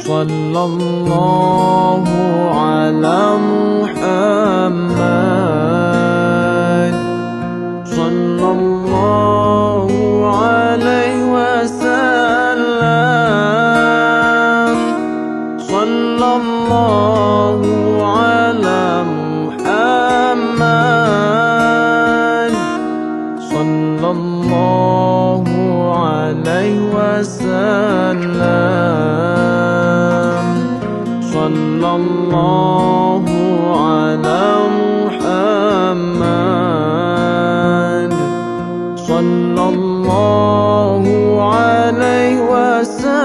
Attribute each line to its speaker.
Speaker 1: sallallahu ala Muhammad, sallallahu alaihi wasallam, sallallahu ala Muhammad, sallallahu alaihi wasallam, sallallahu ala Muhammad, sallallahu alaihi wasallam.